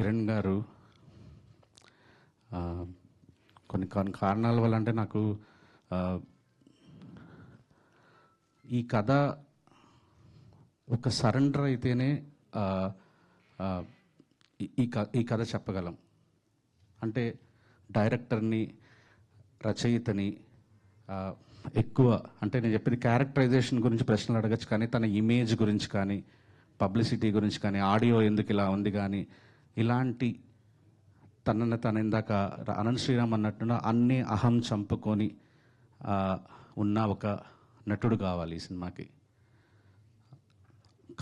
కిరణ్ గారు కొన్ని కొన్ని కారణాల వల్ల అంటే నాకు ఈ కథ ఒక సరెండర్ అయితేనే ఈ కథ చెప్పగలం. అంటే డైరెక్టర్ని, రచయితని ఎక్కువ అంటే నేను చెప్పింది క్యారెక్టరైజేషన్ గురించి ప్రశ్నలు అడగచ్చు, కానీ తన ఇమేజ్ గురించి కానీ, పబ్లిసిటీ గురించి కానీ, ఆడియో ఎందుకు ఇలా ఉంది కానీ, ఇలాంటి తన ఇందాక అనంత్ శ్రీరామ్ అన్నట్టున అన్ని అహం చంపుకొని ఉన్న ఒక నటుడు కావాలి ఈ సినిమాకి.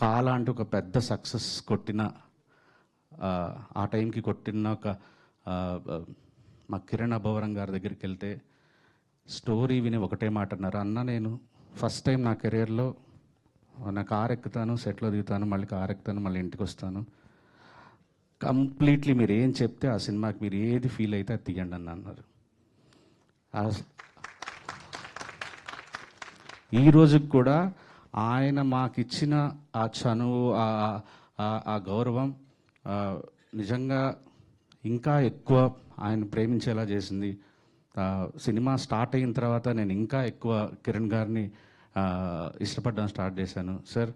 కాలాంటి ఒక పెద్ద సక్సెస్ కొట్టిన ఆ టైంకి కొట్టిన ఒక మా కిరణ్ అబ్బవరం గారి దగ్గరికి వెళ్తే స్టోరీ విని ఒకటే మాట అన్నారు, అన్న నేను ఫస్ట్ టైం నా కెరియర్లో నా కారు ఎక్కుతాను, సెట్లో దిగుతాను, మళ్ళీ కారు ఎక్కుతాను, మళ్ళీ ఇంటికి వస్తాను, కంప్లీట్లీ మీరు ఏం చెప్తే ఆ సినిమాకి మీరు ఏది ఫీల్ అయితే అది తీయండి అని అన్నారు. ఈ రోజుకి కూడా ఆయన మాకిచ్చిన ఆ చనువు, ఆ గౌరవం నిజంగా ఇంకా ఎక్కువ ఆయన ప్రేమించేలా చేసింది. సినిమా స్టార్ట్ అయిన తర్వాత నేను ఇంకా ఎక్కువ కిరణ్ గారిని ఇష్టపడడం స్టార్ట్ చేశాను. సార్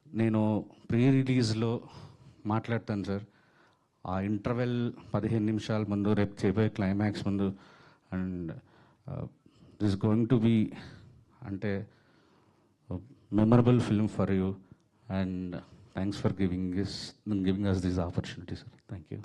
నేను ప్రీ రిలీజ్లో మాట్లాడతాను సార్, ఆ ఇంటర్వెల్ 15 నిమిషాల ముందు, రేపు చేయబోయే క్లైమాక్స్ ముందు, and this going to be అంటే memorable film for you, and thanks for giving us this opportunity sir. Thank you.